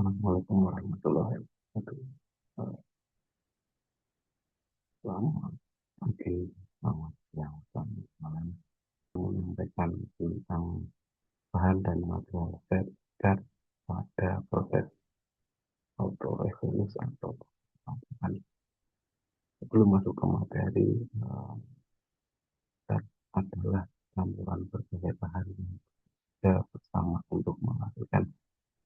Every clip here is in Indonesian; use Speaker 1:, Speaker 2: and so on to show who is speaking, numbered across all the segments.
Speaker 1: Assalamualaikum warahmatullahi wabarakatuh. Eh, Selamat pagi, selamat siang, selamat malam. Menyampaikan tentang bahan dan material zat pada proses autoreferensi atau pembentukan. Sebelum masuk ke materi, zat adalah campuran berbagai bahan yang bekerja bersama untuk menghasilkan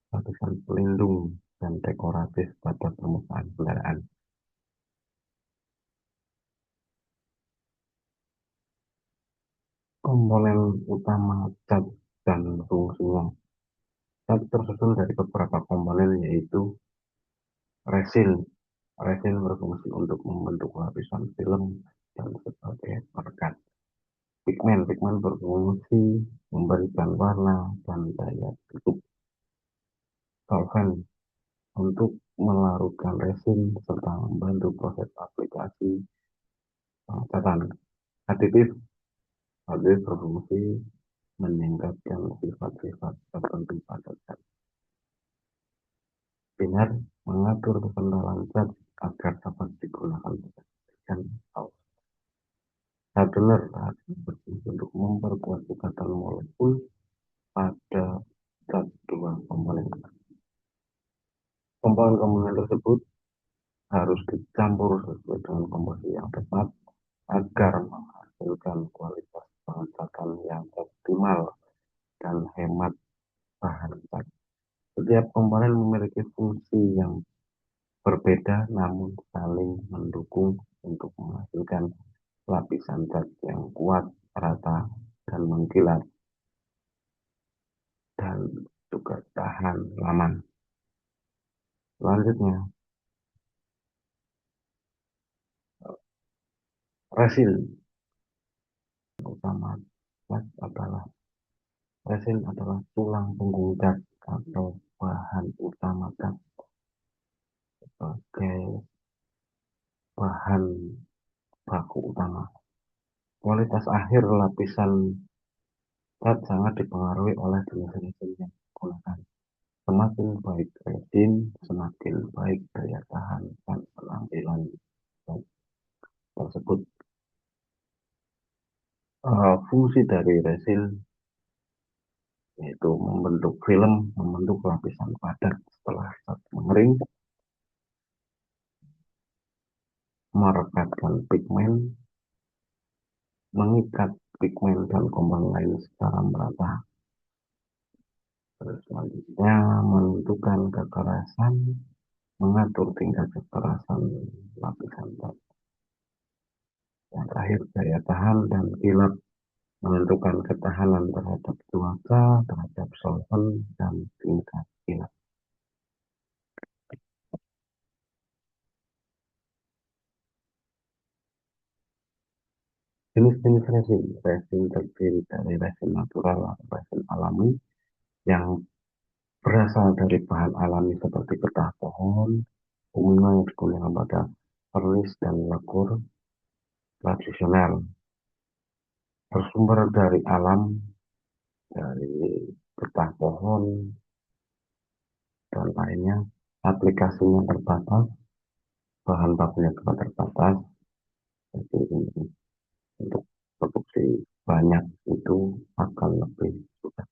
Speaker 1: lapisan pelindung dan dekoratif pada permukaan kendaraan. Komponen utama zat dan fungsinya. Zat tersusun dari beberapa komponen yaitu resin. Resin berfungsi untuk membentuk lapisan film dan sebagai perekat. Pigmen berfungsi memberikan warna dan daya tutup. Solvent untuk melarutkan resin serta membantu proses aplikasi pengecatan. Aditif berfungsi meningkatkan sifat-sifat tertentu pada zat. Binar mengatur kekendalan zat agar dapat digunakan dan Hadler berfungsi untuk memperkuat ikatan molekul pada zat dua komponen. Komponen-komponen tersebut harus dicampur sesuai dengan komposisi yang tepat agar menghasilkan kualitas pengecatan yang optimal dan hemat bahan zat. Setiap komponen memiliki fungsi yang berbeda namun saling mendukung untuk menghasilkan lapisan zat yang kuat, rata, dan mengkilat, dan juga tahan lama. Selanjutnya, resin utama zat adalah resin adalah tulang punggung zat atau bahan utama zat sebagai bahan baku utama. Kualitas akhir lapisan zat sangat dipengaruhi oleh jenis resin yang digunakan. Semakin baik resin, semakin baik daya tahan dan penampilan zat tersebut. Fungsi dari resin yaitu membentuk film, membentuk lapisan padat setelah zat mengering, merekatkan pigmen, mengikat pigmen dan komponen lain secara merata. Terus selanjutnya menentukan kekerasan, mengatur tingkat kekerasan lapisan zat. Yang terakhir daya tahan dan kilat, menentukan ketahanan terhadap cuaca, terhadap solvent, dan tingkat kilat. Jenis-jenis resin. Resin terdiri dari resin natural atau resin alami yang berasal dari bahan alami seperti getah pohon, umumnya yang digunakan pada perlis dan lekur tradisional. Bersumber dari alam, dari getah pohon, dan lainnya. Aplikasinya terbatas, bahan bakunya juga terbatas. Jadi untuk produksi banyak itu akan lebih susah.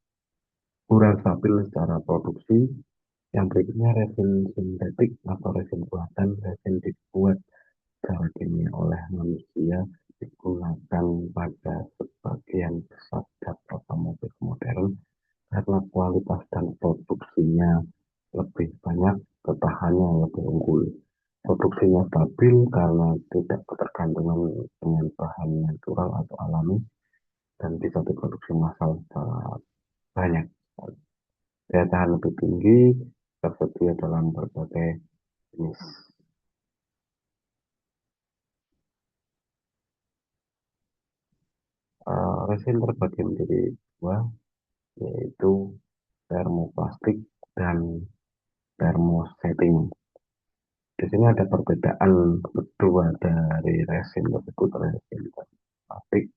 Speaker 1: Kurang stabil secara produksi. Yang berikutnya resin sintetik atau resin buatan. Resin dibuat secara kimia oleh manusia, digunakan pada sebagian besar zat otomotif modern karena kualitas dan produksinya lebih banyak, ketahanannya lebih unggul. Produksinya stabil karena tidak ketergantungan dengan bahan natural atau alami dan bisa diproduksi massal secara banyak. Daya tahan lebih tinggi, tersedia dalam berbagai jenis. Resin terbagi menjadi dua, yaitu termoplastik dan termosetting. Di sini ada perbedaan kedua dari resin tersebut, resin plastik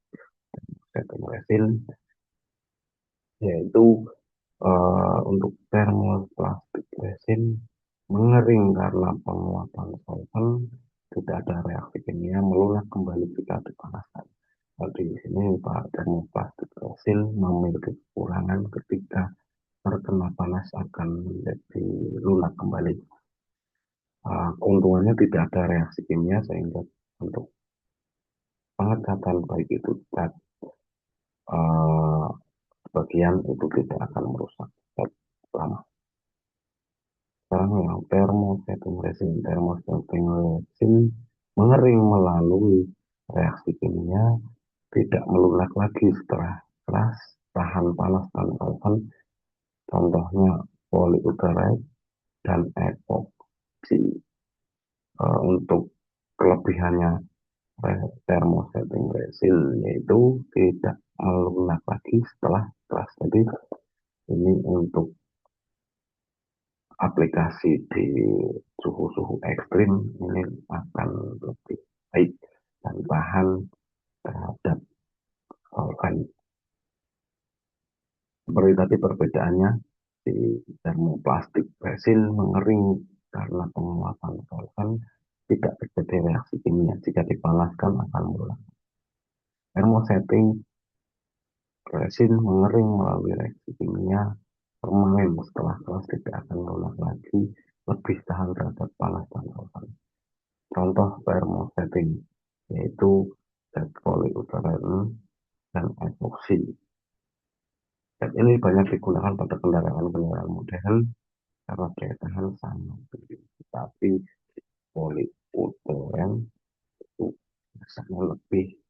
Speaker 1: dan setting resin, yaitu Untuk termoplastik resin mengering karena penguapan solvent, tidak ada reaksi kimia, melunak kembali jika dipanaskan. Di sini Pak, termoplastik resin memiliki kekurangan ketika terkena panas akan menjadi lunak kembali. Keuntungannya tidak ada reaksi kimia sehingga untuk pengecatan baik itu cat bagian itu tidak akan merusak cat lama. Sekarang yang termosetting resin mengering melalui reaksi kimia, tidak melunak lagi setelah keras, tahan panas dan solvent. Contohnya polyurethane dan epoxy. Untuk kelebihannya thermosetting resin yaitu tidak melunak lagi setelah keras. Jadi ini untuk aplikasi di suhu-suhu ekstrim ini akan lebih baik dan tahan terhadap solvent. Seperti tadi perbedaannya, di termoplastik resin mengering karena penguapan solvent, tidak terjadi reaksi kimia. Jika dipanaskan akan melunak. Thermosetting resin mengering melalui reaksi kimia permanen setelah keras, tidak akan melunak lagi, lebih tahan terhadap panas dan solvent. Contoh thermosetting yaitu zat polyurethane dan epoxy. Zat ini banyak digunakan pada kendaraan-kendaraan modern karena daya tahan sangat tinggi. Tapi polyurethane itu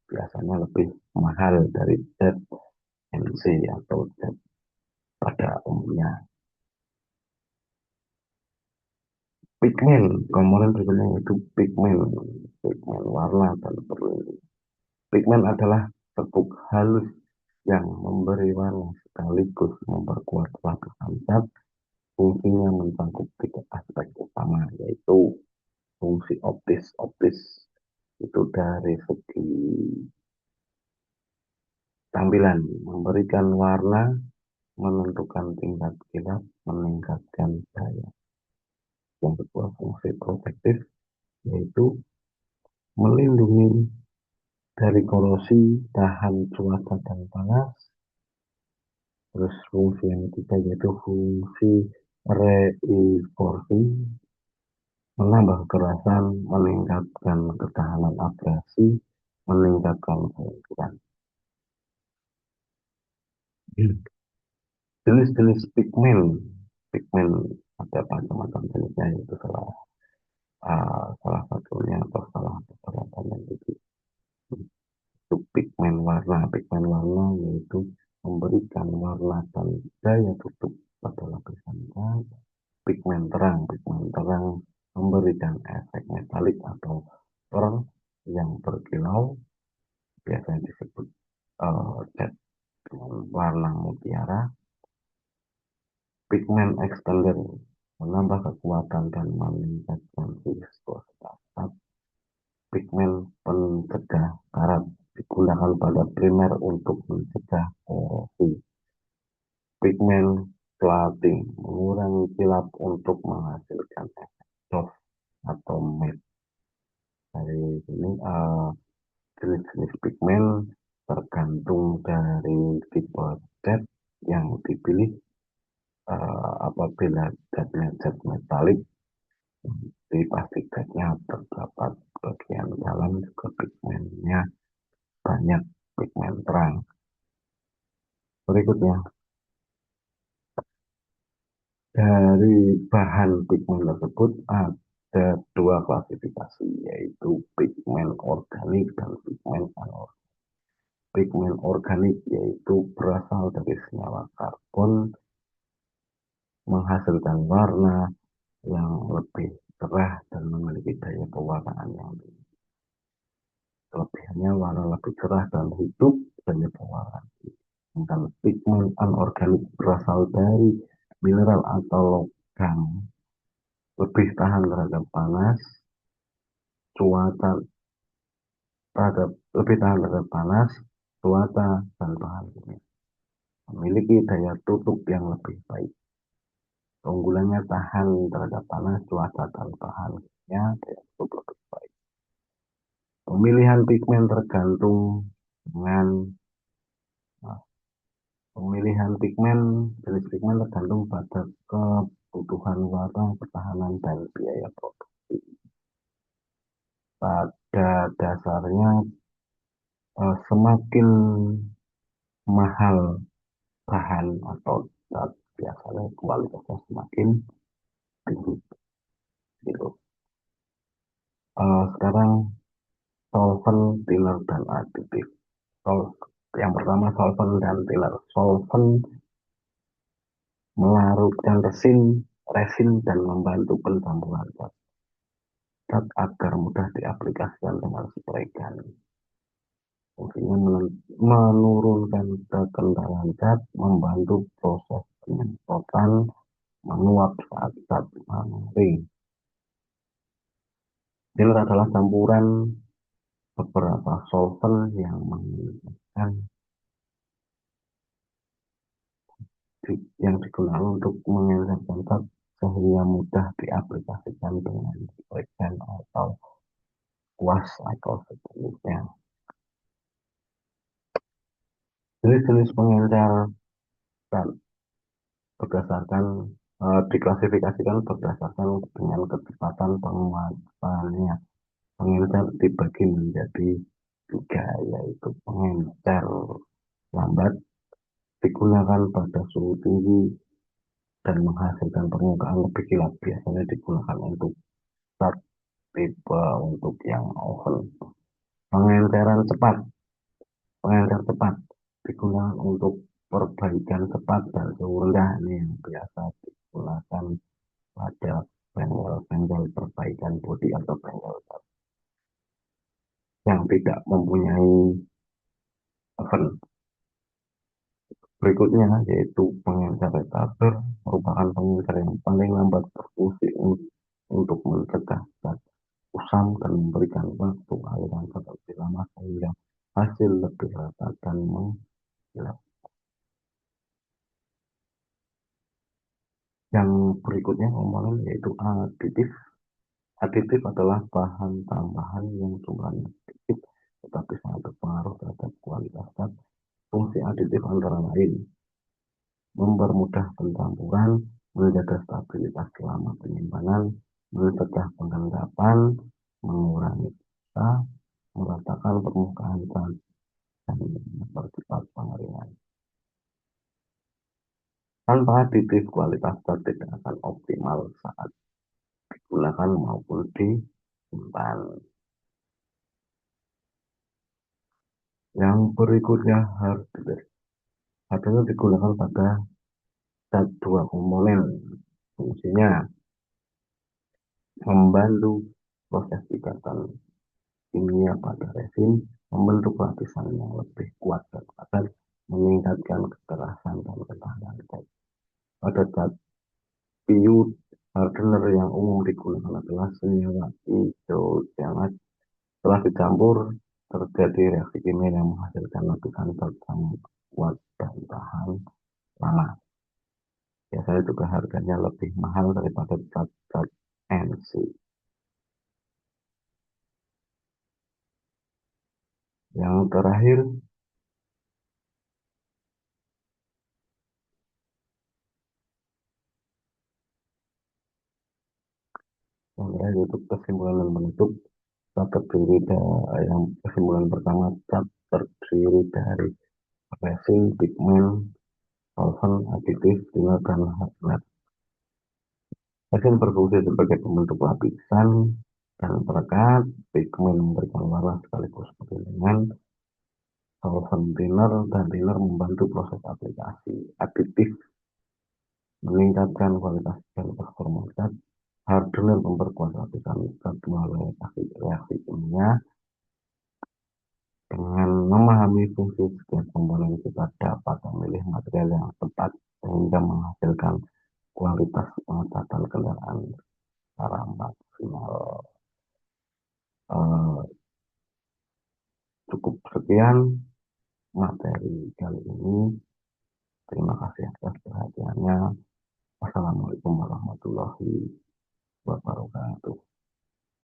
Speaker 1: biasanya lebih mahal dari zat NC atau zat pada umumnya. Pigmen, komponen berikutnya yaitu pigmen warna dan perlindungan. Pigmen adalah serbuk halus yang memberi warna sekaligus memperkuat lapisan cat. Fungsinya mencakup tiga aspek utama, yaitu fungsi optis. Optis itu dari segi tampilan, memberikan warna, menentukan tingkat kilap, meningkatkan daya. Yang kedua, fungsi protektif, yaitu melindungi dari korosi, tahan cuaca dan panas. Terus fungsi yang ketiga yaitu fungsi reinforcing, menambah kekerasan, meningkatkan ketahanan abrasi, meningkatkan kelenturan. Jenis-jenis pigmen ada macam-macam jenisnya, yaitu salah satunya atau salah beberapa yang itu pigmen warna. Pigmen warna yaitu memberikan warna dan daya tutup pada lapisan cat. Pigmen terang memberikan efek metalik atau pearl yang berkilau, biasanya disebut cat dengan warna mutiara. Pigmen extender menambah kekuatan dan meningkatkan viskositas. Pigmen pencegah karat digunakan pada primer untuk mencegah korosi. Pigmen cladding mengurangi kilap untuk menghasilkan efek doff atau matte. Dari sini jenis-jenis pigmen tergantung dari tipe cat yang dipilih. Apabila catnya cat metalik, di plastik catnya terdapat bagian dalam juga pigmennya banyak pigmen terang. Berikutnya, dari bahan pigmen tersebut ada dua klasifikasi, yaitu pigmen organik dan pigmen anorganik. Pigmen organik yaitu berasal dari senyawa karbon, menghasilkan warna yang lebih cerah dan memiliki daya pewarnaan yang tinggi. Kelebihannya warna lebih cerah dan hidup, daya pewarnaan. Dan pigmen anorganik berasal dari mineral atau logam, lebih tahan terhadap panas, cuaca, lebih tahan terhadap panas, cuaca, dan bahan kimia. memiliki daya tutup yang lebih baik. Keunggulannya tahan terhadap panas, cuaca, dan tahan kimia, daya tutup lebih baik. Pemilihan pigmen tergantung dengan nah, pemilihan pigmen, jenis pigmen tergantung pada kebutuhan warna, ketahanan, dan biaya produksi. Pada dasarnya, semakin mahal bahan atau cat, biasanya kualitasnya semakin tinggi. Gitu. Sekarang solvent, thinner, dan aditif. Yang pertama solvent dan thinner. Solvent melarutkan resin dan membantu pencampuran cat agar mudah diaplikasikan dengan spray gun. Fungsinya menurunkan kekentalan cat, membantu proses penyemprotan, menguap saat cat mengering. Ini adalah campuran beberapa solvent yang digunakan untuk mengencangkan cat sehingga mudah diaplikasikan dengan spray gun atau kuas atau sejenisnya. Jenis-jenis pengencer dan berdasarkan diklasifikasikan berdasarkan dengan kecepatan penguapannya. Pengencer dibagi menjadi tiga, yaitu pengencer lambat digunakan pada suhu tinggi dan menghasilkan permukaan lebih kilat, biasanya digunakan untuk cat tipe untuk yang oven. Pengenceran cepat, pengencer cepat digunakan untuk perbaikan cepat dan suhu rendah. Ini yang biasa digunakan pada bengkel-bengkel perbaikan bodi atau bengkel yang tidak mempunyai oven. Berikutnya yaitu pengencer retarder, merupakan pengencer yang paling lambat berfungsi untuk mencegah cat kusam dan memberikan waktu aliran cat lebih lama sehingga hasil lebih rata dan mengkilap. Yang berikutnya komponen yaitu aditif. Aditif adalah bahan tambahan yang jumlahnya sedikit tetapi sangat berpengaruh terhadap kualitas cat. Fungsi aditif antara lain mempermudah pencampuran, menjaga stabilitas selama penyimpanan, mencegah penggendapan, mengurangi sisa, meratakan permukaan cat, dan mempercepat pengeringan. Tanpa aditif, kualitas cat tidak akan optimal saat digunakan maupun disimpan. Yang berikutnya hardware. Hardware digunakan pada cat dua komponen. Fungsinya membantu proses ikatan kimia pada resin, membentuk lapisan yang lebih kuat dan padat, meningkatkan kekerasan dan ketahanan cat. Pada cat PU, hardener yang umum digunakan adalah senyawa isocianat. Setelah dicampur, terjadi reaksi kimia yang menghasilkan lapisan cat yang kuat dan tahan lama. Biasanya juga harganya lebih mahal daripada cat NC. Yang terakhir, yaitu kesimpulan dan menutup. Cat terdiri dari yang kesimpulan pertama, cat terdiri dari resin, pigmen, solvent, aditif, thinner, dan hardener. Resin berfungsi sebagai pembentuk lapisan dan perekat, pigmen memberikan warna sekaligus perlindungan, solvent thinner dan thinner membantu proses aplikasi, aditif meningkatkan kualitas dan performa cat, hardener memperkuat lapisan cat melalui reaksi kimia. Dengan memahami fungsi setiap komponen, kita dapat memilih material yang tepat sehingga menghasilkan kualitas pengecatan kendaraan secara maksimal. Cukup sekian materi kali ini. pertanyaannya. Wassalamualaikum warahmatullahi wabarakatuh.